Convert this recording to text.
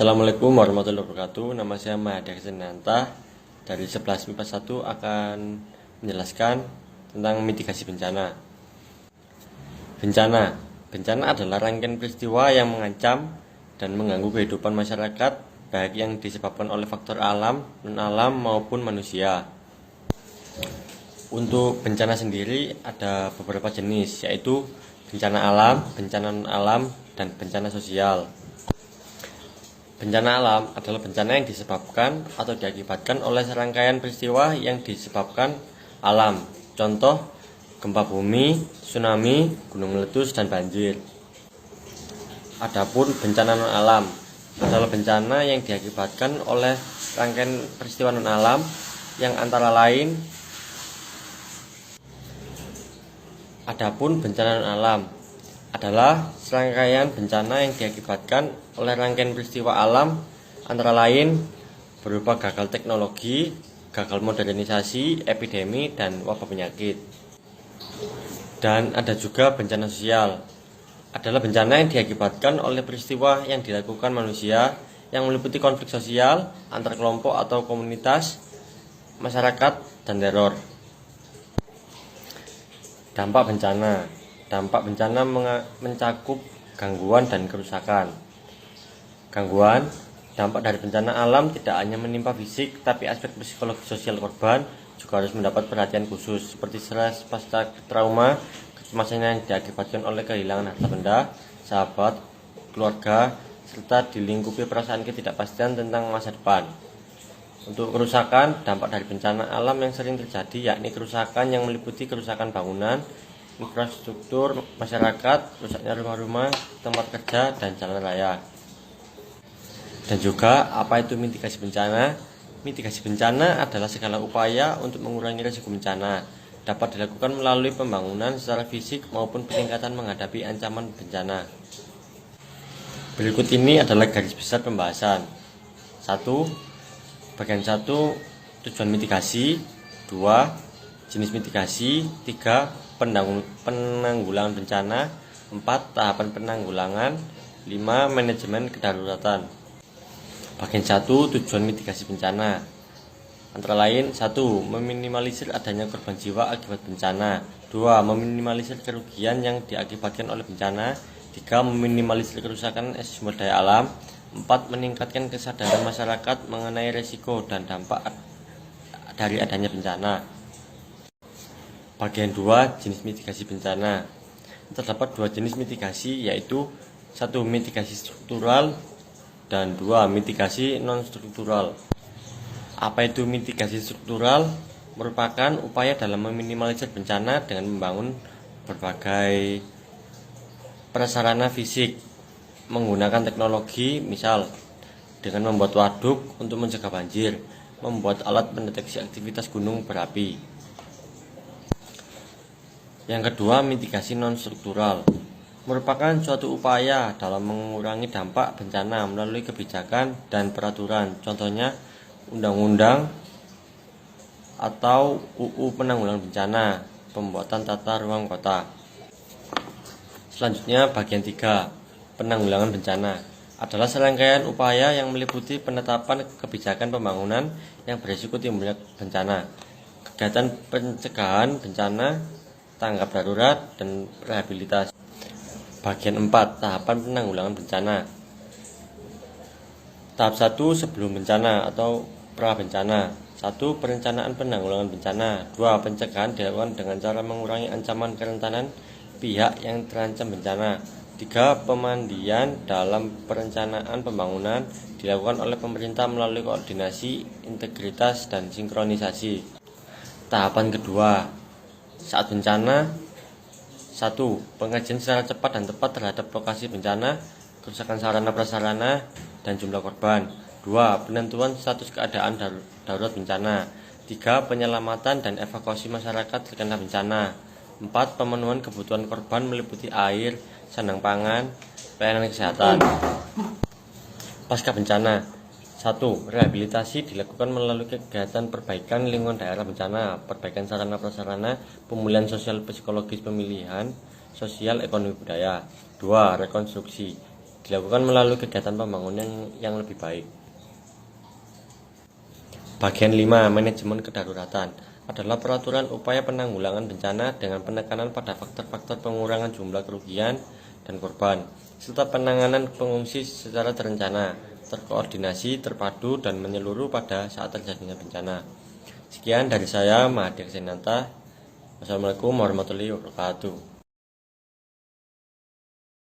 Assalamualaikum warahmatullahi wabarakatuh. Nama saya Mahadar Senanta dari 11 MIPA 1 akan menjelaskan tentang mitigasi bencana. Bencana adalah rangkaian peristiwa yang mengancam dan mengganggu kehidupan masyarakat, baik yang disebabkan oleh faktor alam, non-alam maupun manusia. Untuk bencana sendiri ada beberapa jenis, yaitu bencana alam, bencana non-alam, dan bencana sosial. Bencana alam adalah bencana yang disebabkan atau diakibatkan oleh serangkaian peristiwa yang disebabkan alam. Contoh, gempa bumi, tsunami, gunung meletus, dan banjir. Adapun bencana non-alam adalah bencana yang diakibatkan oleh rangkaian peristiwa non-alam yang antara lain Adapun bencana non-alam adalah serangkaian bencana yang diakibatkan oleh rangkaian peristiwa alam antara lain berupa gagal teknologi, gagal modernisasi, epidemi, dan wabah penyakit. Dan ada juga bencana sosial, adalah bencana yang diakibatkan oleh peristiwa yang dilakukan manusia yang meliputi konflik sosial antar kelompok atau komunitas, masyarakat, dan teror. Dampak bencana mencakup gangguan dan kerusakan. Gangguan, dampak dari bencana alam tidak hanya menimpa fisik, tapi aspek psikologi sosial korban juga harus mendapat perhatian khusus, seperti stres pasca trauma, kecemasan yang diakibatkan oleh kehilangan harta benda, sahabat, keluarga, serta dilingkupi perasaan ketidakpastian tentang masa depan. Untuk kerusakan, dampak dari bencana alam yang sering terjadi yakni kerusakan yang meliputi kerusakan bangunan, infrastruktur masyarakat, rusaknya rumah-rumah, tempat kerja, dan jalan raya. Dan juga apa itu mitigasi bencana? Mitigasi bencana adalah segala upaya untuk mengurangi risiko bencana. Dapat dilakukan melalui pembangunan secara fisik maupun peningkatan menghadapi ancaman bencana. Berikut ini adalah garis besar pembahasan. 1. Bagian 1, tujuan mitigasi. 2, jenis mitigasi. 3, penanggulangan bencana. 4, tahapan penanggulangan. 5, manajemen kedaruratan. Bagian 1, tujuan mitigasi bencana. Antara lain, 1. Meminimalisir adanya korban jiwa akibat bencana. 2. Meminimalisir kerugian yang diakibatkan oleh bencana. 3. Meminimalisir kerusakan sumber daya alam. 4. Meningkatkan kesadaran masyarakat mengenai risiko dan dampak dari adanya bencana. Bagian 2, jenis mitigasi bencana. Terdapat 2 jenis mitigasi, yaitu 1. Mitigasi struktural dan 2. Mitigasi non-struktural. Apa itu mitigasi struktural? Merupakan upaya dalam meminimalisir bencana dengan membangun berbagai prasarana fisik, menggunakan teknologi, misal dengan membuat waduk untuk mencegah banjir, membuat alat pendeteksi aktivitas gunung berapi. Yang kedua, mitigasi non-struktural merupakan suatu upaya dalam mengurangi dampak bencana melalui kebijakan dan peraturan, contohnya undang-undang atau UU penanggulangan bencana, pembuatan tata ruang kota. Selanjutnya, bagian 3, penanggulangan bencana adalah serangkaian upaya yang meliputi penetapan kebijakan pembangunan yang berisiko timbulnya bencana, kegiatan pencegahan bencana, tanggap darurat, dan rehabilitasi. Bagian 4, tahapan penanggulangan bencana. Tahap 1, sebelum bencana atau pra-bencana. 1. Perencanaan penanggulangan bencana. 2. Pencegahan dilakukan dengan cara mengurangi ancaman kerentanan pihak yang terancam bencana. 3. Pemandian dalam perencanaan pembangunan dilakukan oleh pemerintah melalui koordinasi, integritas, dan sinkronisasi. Tahapan kedua, saat bencana. 1. Pengajian secara cepat dan tepat terhadap lokasi bencana, kerusakan sarana prasarana, dan jumlah korban. 2. Penentuan status keadaan darurat bencana. 3. Penyelamatan dan evakuasi masyarakat terkena bencana. 4. Pemenuhan kebutuhan korban meliputi air, sandang pangan, pelayanan kesehatan. Pasca bencana. 1. Rehabilitasi dilakukan melalui kegiatan perbaikan lingkungan daerah bencana, perbaikan sarana prasarana, pemulihan sosial psikologis, pemilihan sosial ekonomi budaya. 2. Rekonstruksi dilakukan melalui kegiatan pembangunan yang lebih baik. Bagian 5. Manajemen kedaruratan adalah peraturan upaya penanggulangan bencana dengan penekanan pada faktor-faktor pengurangan jumlah kerugian dan korban, serta penanganan pengungsi secara terencana, terkoordinasi, terpadu, dan menyeluruh pada saat terjadinya bencana. Sekian dari saya, Mahadi Aksenanta. Wassalamualaikum warahmatullahi wabarakatuh.